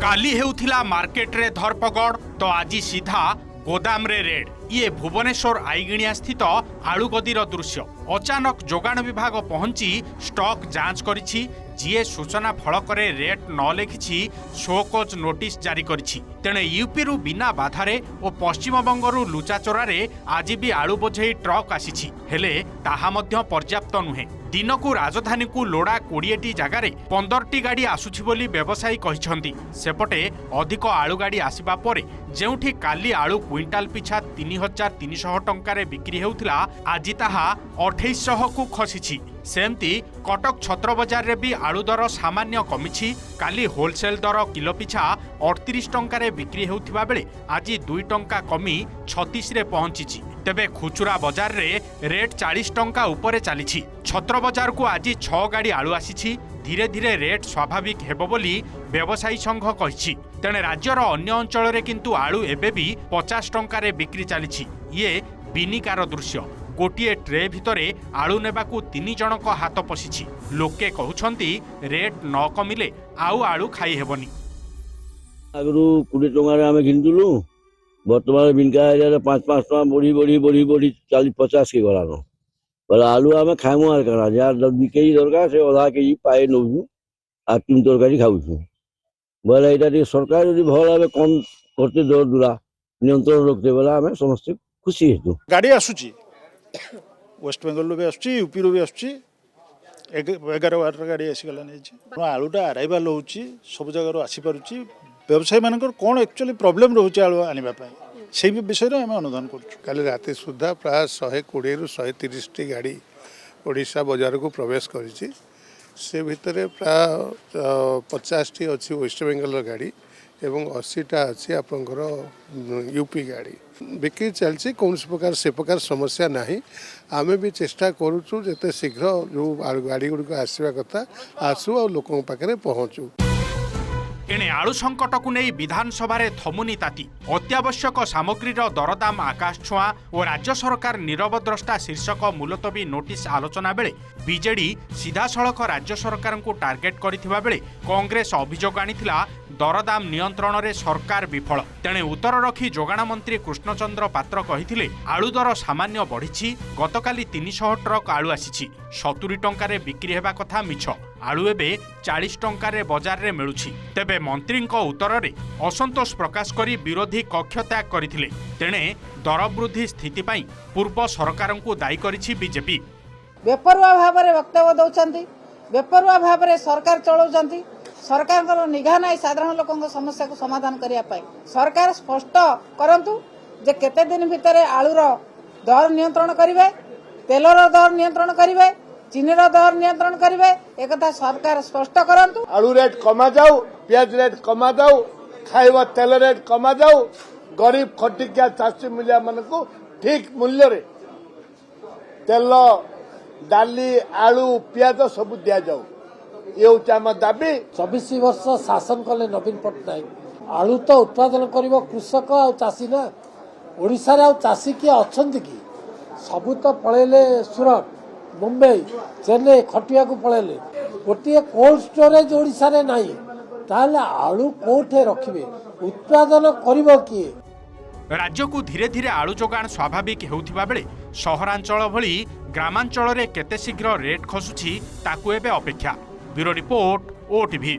काली हेउथिला market रे धरपगड़ तो आज सीधा गोदाम रे रेड। ये भुवनेश्वर आईगिणिया स्थित आलुगदीर दृश्य। अचानक जोगाण विभाग पहुंची स्टॉक जांच करिछि। जीए सूचना फलकरे रेट न लेखिछि शोकज नोटिस जारी करिछि। तेणे यूपी रु बिना बाधारे और पश्चिमबंगरु लुचाचोरारे आज भी आलु बोझेई ट्रक आसीछि। हेले ताहा मध्य पर्याप्त नुहे। दिनकू राजधानी को लोड़ा 20टी जगार 15टी गाड़ी आसुछि बोली व्यवसायी कहिछन्ति। सेपटे अधिक आलु गाड़ी आसिबा परे जेउठी काली आलु क्विंटाल पिछा 3300 टंकारे बिक्री हेउथिला आज ताहा 2800 को खसिछि। सेमती कटक छत्र बजार रे भी आलु दर सामान्य कमिछि। काली होलसेल दर किलो पिछा 38 टंकारे बिक्री हेउथिबा बेले आज 2 टंका कमी 36 रे पहुंचिछि। तेबे खुचुरा बजार रे रेट 40 टंका उपरे चलीछि। छत्र बजार को आज 6 गाड़ी आलु आसीछि। धीरे धीरे रेट स्वाभाविक हेबो बोली व्यवसायी संघ कहिछि। तेणे राज्यर अन्य अंचल रे किंतु आलु एबे भी 50 टंकारे बिक्री चलीछि। ये बिनिकार दृश्य। गोटे ट्रे भितरे आलु नेबाकू 3 जनक हाथ पशिछि। लोके कहउछन्ति रेट न कमिले आउ आलु खाई हेबनी। आगरू 20 टंका रे आमे किंतुलु वर्तमान बिनका एरिया रे 5-5 टंका बढ़ी 40-50 के गलानो। बोला आलू आमे खाइमु आर करा यार 2 केजी दरकार से आधा केजी पाए नउछु आ 3 तरकारी खाउछु। बोला एटा सरकार यदि भल भाबे कम करते दर दुरा नियंत्रण रखते बोला आमे समस्त खुशी हेतु। गाड़ी आसुची वेस्ट बेंगल भी आसुची यूपी रो भी आसुची 11-12 गाड़ी आसीगलानी। आलुटा अराइवल होची सब जगह आसी पारुची। व्यवसायी मानकर कौन एक्चुअली प्रॉब्लम रोचे आलु आनिबा पई से विषय में अनुधान कर। काली राति सुधा प्राय 120 ରୁ 130 टी गाड़ी ओडिशा बाजार को प्रवेश करिछि। से भितर प्राय 50 टी अच्छी वेस्ट बेंगल गाड़ी एवं 80 टा अच्छी आपंकर यूपी गाड़ी बिक्री चलती। कौन प्रकार से प्रकार समस्या नहीं। आमे भी चेष्टा करूँ जिते शीघ्र जो गाड़ी गुड़िक आसवा कथा आसू और लोकों पाखे पहुँचू। एणे आलु संकट को नहीं विधानसभा रे थमुनी ताती। अत्यावश्यक सामग्रीर दरदाम आकाश छुआ और राज्य सरकार नीरव द्रष्टा शीर्षक मुलतवी नोटिस आलोचना बेले बीजेडी सीधा सड़क राज्य सरकार को टार्गेट करथिबा बेले कांग्रेस अभियोग आनिथिला दरदाम नियंत्रण रे सरकार विफल। तेणे उत्तर रखी जोगाण मंत्री कृष्णचंद्र पात्र कहिथिले आलु दर सामान्य बढ़िछि। गतकाली 300 ट्रक आलु आसीछि। 70 टंकारे बिक्री हेबा कथा मिछ। आलु एबे 40 टंकारे बाजार रे मिलुछि। तेबे मंत्रीक उत्तर रे असंतोष प्रकाश करी विरोधी कक्ष त्याग करथिले। तेणे दर वृद्धि स्थिति पई पूर्व सरकार को दायी करिछि बीजेपी। बेपरुआ भाव में वक्तव्य दौरान बेपरुआ भाव में सरकार चलाउछन्ति। सरकार निघा ना साधारण लोकों समस्या को समाधान करने। सरकार स्पष्ट करंतु जे केते दिन भितर आलुर दर नियंत्रण करिवे, तेलर दर नियंत्रण करिवे, चीनीर दर नियंत्रण करिवे। एक कथा सरकार स्पष्ट करंतु। आलू रेट कमा जाऊ, प्याज रेट कमा जाऊ, खाइबा तेल रेट कमा जाऊ। गरीब खटिकिया चाषी मूल्य मान को ठीक मूल्य रे तेल डाली आलू प्याज सब दिया जाऊ। ये हूँ आम दाबी। 24 वर्ष शासन कले नवीन पट्टनायक। आलू तो उत्पादन करिवो कृषक आ चाषी ना। ओडिशा रे आ चाषी किए अछंती कि सबु तो पळेले सूरत, मुंबई, चेन्नई खटिया को पळेले। गोटे कोल्ड स्टोरेज ओडिशा रे नाही ताले आलू कोठे रखिबे उत्पादन करिवो किए। राज्य को धीरे धीरे आलु जोगाण स्वाभाविक हेउथिबा बेले सहरांचल भली ग्रामांचल रे केते शीघ्र रेट खसुछि ताकू एबे अपेक्षा। Bureau report, OTV.